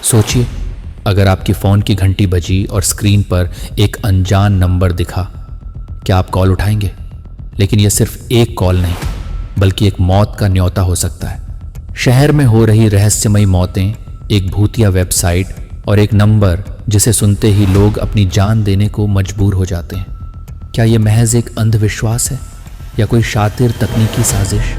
सोचिए, अगर आपकी फ़ोन की घंटी बजी और स्क्रीन पर एक अनजान नंबर दिखा, क्या आप कॉल उठाएंगे? लेकिन यह सिर्फ एक कॉल नहीं, बल्कि एक मौत का न्योता हो सकता है। शहर में हो रही रहस्यमयी मौतें, एक भूतिया वेबसाइट और एक नंबर जिसे सुनते ही लोग अपनी जान देने को मजबूर हो जाते हैं। क्या यह महज एक अंधविश्वास है या कोई शातिर तकनीकी साजिश?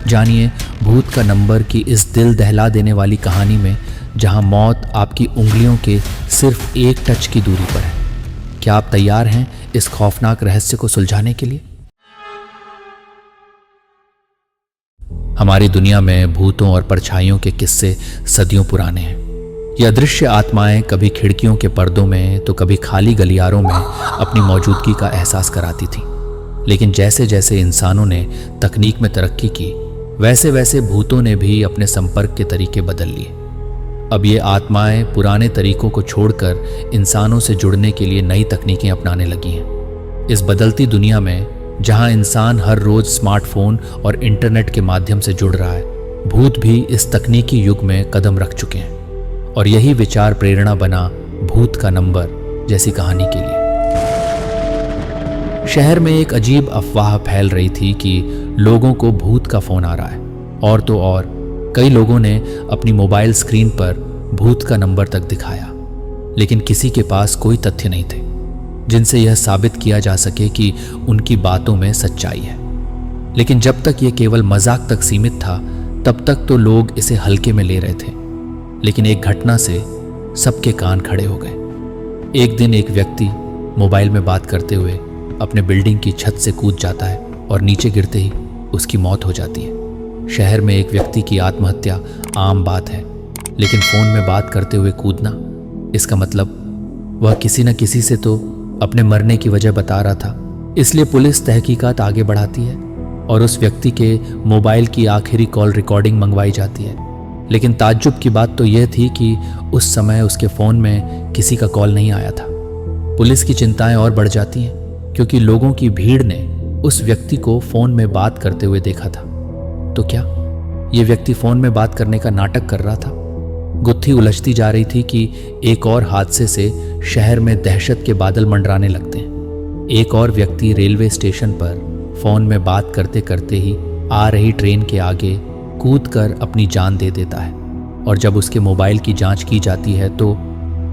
जानिए भूत का नंबर की इस दिल दहला देने वाली कहानी में, जहां मौत आपकी उंगलियों के सिर्फ एक टच की दूरी पर है। क्या आप तैयार हैं इस खौफनाक रहस्य को सुलझाने के लिए? हमारी दुनिया में भूतों और परछाइयों के किस्से सदियों पुराने हैं। ये अदृश्य आत्माएं कभी खिड़कियों के पर्दों में तो कभी खाली गलियारों में अपनी मौजूदगी का एहसास कराती थी। लेकिन जैसे जैसे इंसानों ने तकनीक में तरक्की की, वैसे वैसे भूतों ने भी अपने संपर्क के तरीके बदल लिए। अब ये आत्माएं पुराने तरीकों को छोड़कर इंसानों से जुड़ने के लिए नई तकनीकें अपनाने लगी हैं। इस बदलती दुनिया में, जहां इंसान हर रोज स्मार्टफोन और इंटरनेट के माध्यम से जुड़ रहा है, भूत भी इस तकनीकी युग में कदम रख चुके हैं। और यही विचार प्रेरणा बना भूत का नंबर जैसी कहानी के लिए। शहर में एक अजीब अफवाह फैल रही थी कि लोगों को भूत का फोन आ रहा है। और तो और कई लोगों ने अपनी मोबाइल स्क्रीन पर भूत का नंबर तक दिखाया, लेकिन किसी के पास कोई तथ्य नहीं थे जिनसे यह साबित किया जा सके कि उनकी बातों में सच्चाई है। लेकिन जब तक यह केवल मजाक तक सीमित था, तब तक तो लोग इसे हल्के में ले रहे थे। लेकिन एक घटना से सबके कान खड़े हो गए। एक दिन एक व्यक्ति मोबाइल में बात करते हुए अपने बिल्डिंग की छत से कूद जाता है और नीचे गिरते ही उसकी मौत हो जाती है। शहर में एक व्यक्ति की आत्महत्या आम बात है, लेकिन फोन में बात करते हुए कूदना, इसका मतलब वह किसी न किसी से तो अपने मरने की वजह बता रहा था। इसलिए पुलिस तहकीकात आगे बढ़ाती है और उस व्यक्ति के मोबाइल की आखिरी कॉल रिकॉर्डिंग मंगवाई जाती है। लेकिन ताज्जुब की बात तो यह थी कि उस समय उसके फ़ोन में किसी का कॉल नहीं आया था। पुलिस की चिंताएं और बढ़ जाती हैं, क्योंकि लोगों की भीड़ ने उस व्यक्ति को फ़ोन में बात करते हुए देखा था। तो क्या ये व्यक्ति फ़ोन में बात करने का नाटक कर रहा था? गुत्थी उलझती जा रही थी कि एक और हादसे से शहर में दहशत के बादल मंडराने लगते हैं। एक और व्यक्ति रेलवे स्टेशन पर फ़ोन में बात करते करते ही आ रही ट्रेन के आगे कूदकर अपनी जान दे देता है। और जब उसके मोबाइल की जांच की जाती है तो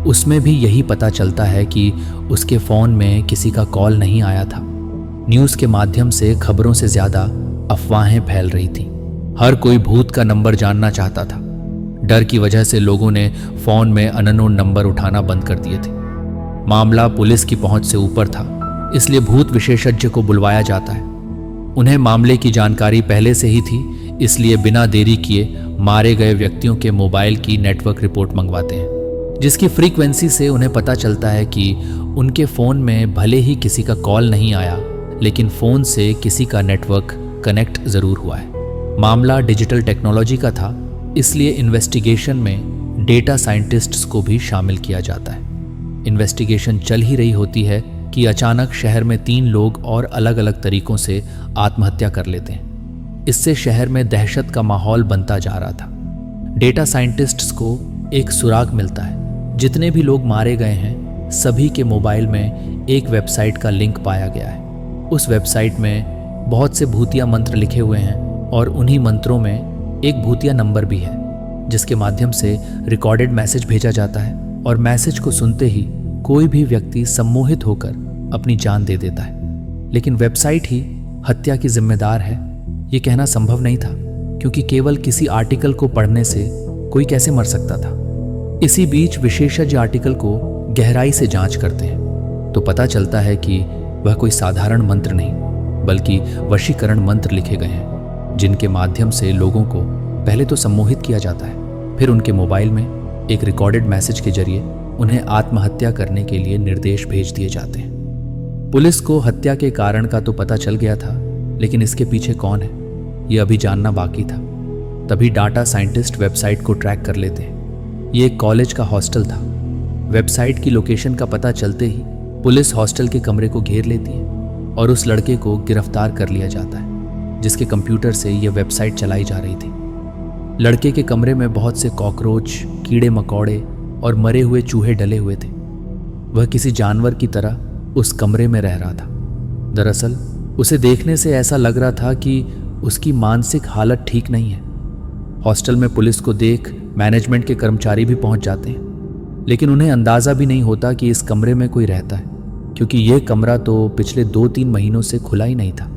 उसमें भी यही पता चलता है कि उसके फ़ोन में किसी का कॉल नहीं आया था। न्यूज़ के माध्यम से खबरों से ज़्यादा अफवाहें फैल रही थीं। हर कोई भूत का नंबर जानना चाहता था। डर की वजह से लोगों ने फ़ोन में अननोन नंबर उठाना बंद कर दिए थे। मामला पुलिस की पहुंच से ऊपर था, इसलिए भूत विशेषज्ञ को बुलवाया जाता है। उन्हें मामले की जानकारी पहले से ही थी, इसलिए बिना देरी किए मारे गए व्यक्तियों के मोबाइल की नेटवर्क रिपोर्ट मंगवाते हैं, जिसकी फ्रीक्वेंसी से उन्हें पता चलता है कि उनके फ़ोन में भले ही किसी का कॉल नहीं आया, लेकिन फ़ोन से किसी का नेटवर्क कनेक्ट ज़रूर हुआ है। मामला डिजिटल टेक्नोलॉजी का था, इसलिए इन्वेस्टिगेशन में डेटा साइंटिस्ट्स को भी शामिल किया जाता है। इन्वेस्टिगेशन चल ही रही होती है कि अचानक शहर में 3 लोग और अलग अलग तरीकों से आत्महत्या कर लेते हैं। इससे शहर में दहशत का माहौल बनता जा रहा था। डेटा साइंटिस्ट्स को एक सुराग मिलता है। जितने भी लोग मारे गए हैं, सभी के मोबाइल में एक वेबसाइट का लिंक पाया गया है। उस वेबसाइट में बहुत से भूतिया मंत्र लिखे हुए हैं और उन्हीं मंत्रों में एक भूतिया नंबर भी है, जिसके माध्यम से रिकॉर्डेड मैसेज भेजा जाता है। और मैसेज को सुनते ही कोई भी व्यक्ति सम्मोहित होकर अपनी जान दे देता है। लेकिन वेबसाइट ही हत्या की जिम्मेदार है, ये कहना संभव नहीं था, क्योंकि केवल किसी आर्टिकल को पढ़ने से कोई कैसे मर सकता था। इसी बीच विशेषज्ञ आर्टिकल को गहराई से जांच करते हैं तो पता चलता है कि वह कोई साधारण मंत्र नहीं, बल्कि वशीकरण मंत्र लिखे गए हैं, जिनके माध्यम से लोगों को पहले तो सम्मोहित किया जाता है, फिर उनके मोबाइल में एक रिकॉर्डेड मैसेज के जरिए उन्हें आत्महत्या करने के लिए निर्देश भेज दिए जाते हैं। पुलिस को हत्या के कारण का तो पता चल गया था, लेकिन इसके पीछे कौन है, ये अभी जानना बाकी था। तभी डाटा साइंटिस्ट वेबसाइट को ट्रैक कर लेते हैं। ये एक कॉलेज का हॉस्टल था। वेबसाइट की लोकेशन का पता चलते ही पुलिस हॉस्टल के कमरे को घेर लेती है और उस लड़के को गिरफ्तार कर लिया जाता है, जिसके कंप्यूटर से यह वेबसाइट चलाई जा रही थी। लड़के के कमरे में बहुत से कॉकरोच, कीड़े मकोड़े और मरे हुए चूहे डले हुए थे। वह किसी जानवर की तरह उस कमरे में रह रहा था। दरअसल उसे देखने से ऐसा लग रहा था कि उसकी मानसिक हालत ठीक नहीं है। हॉस्टल में पुलिस को देख मैनेजमेंट के कर्मचारी भी पहुंच जाते हैं, लेकिन उन्हें अंदाज़ा भी नहीं होता कि इस कमरे में कोई रहता है, क्योंकि यह कमरा तो पिछले 2-3 महीनों से खुला ही नहीं था।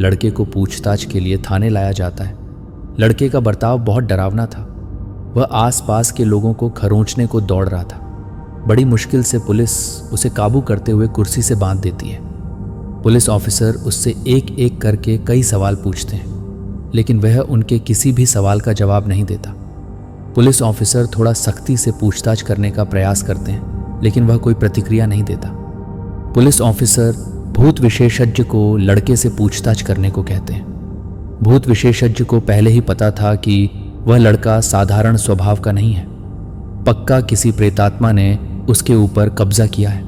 लड़के को पूछताछ के लिए थाने लाया जाता है। लड़के का बर्ताव बहुत डरावना था। वह आसपास के लोगों को खरोंचने को दौड़ रहा था। बड़ी मुश्किल से पुलिस उसे काबू करते हुए कुर्सी से बांध देती है। पुलिस ऑफिसर उससे एक एक करके कई सवाल पूछते हैं, लेकिन वह उनके किसी भी सवाल का जवाब नहीं देता। पुलिस ऑफिसर थोड़ा सख्ती से पूछताछ करने का प्रयास करते हैं, लेकिन वह कोई प्रतिक्रिया नहीं देता। पुलिस ऑफिसर भूत विशेषज्ञ को लड़के से पूछताछ करने को कहते हैं। भूत विशेषज्ञ को पहले ही पता था कि वह लड़का साधारण स्वभाव का नहीं है। पक्का किसी प्रेतात्मा ने उसके ऊपर कब्जा किया है।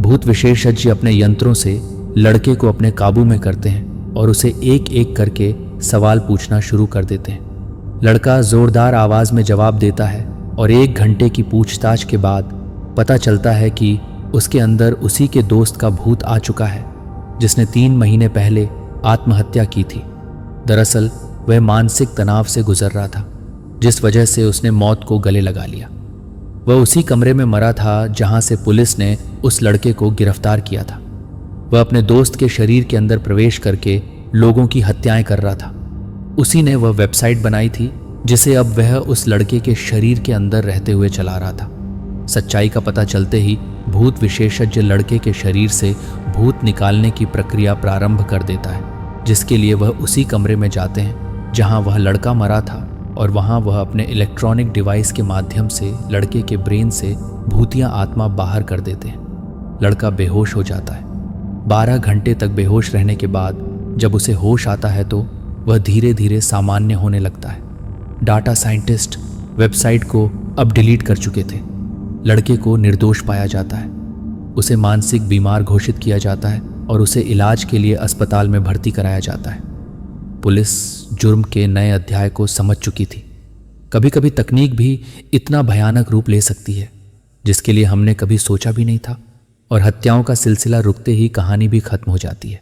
भूत विशेषज्ञ अपने यंत्रों से लड़के को अपने काबू में करते हैं और उसे एक एक करके सवाल पूछना शुरू कर देते हैं। लड़का जोरदार आवाज में जवाब देता है और 1 घंटे की पूछताछ के बाद पता चलता है कि उसके अंदर उसी के दोस्त का भूत आ चुका है, जिसने 3 महीने पहले आत्महत्या की थी। दरअसल वह मानसिक तनाव से गुजर रहा था, जिस वजह से उसने मौत को गले लगा लिया। वह उसी कमरे में मरा था जहां से पुलिस ने उस लड़के को गिरफ्तार किया था। वह अपने दोस्त के शरीर के अंदर प्रवेश करके लोगों की हत्याएं कर रहा था। उसी ने वह वेबसाइट बनाई थी जिसे अब वह उस लड़के के शरीर के अंदर रहते हुए चला रहा था। सच्चाई का पता चलते ही भूत विशेषज्ञ लड़के के शरीर से भूत निकालने की प्रक्रिया प्रारंभ कर देता है, जिसके लिए वह उसी कमरे में जाते हैं जहां वह लड़का मरा था, और वहां वह अपने इलेक्ट्रॉनिक डिवाइस के माध्यम से लड़के के ब्रेन से भूतिया आत्मा बाहर कर देते हैं। लड़का बेहोश हो जाता है। 12 घंटे तक बेहोश रहने के बाद जब उसे होश आता है तो वह धीरे धीरे सामान्य होने लगता है। डाटा साइंटिस्ट वेबसाइट को अब डिलीट कर चुके थे। लड़के को निर्दोष पाया जाता है। उसे मानसिक बीमार घोषित किया जाता है और उसे इलाज के लिए अस्पताल में भर्ती कराया जाता है। पुलिस जुर्म के नए अध्याय को समझ चुकी थी। कभी कभी तकनीक भी इतना भयानक रूप ले सकती है जिसके लिए हमने कभी सोचा भी नहीं था, और हत्याओं का सिलसिला रुकते ही कहानी भी खत्म हो जाती है।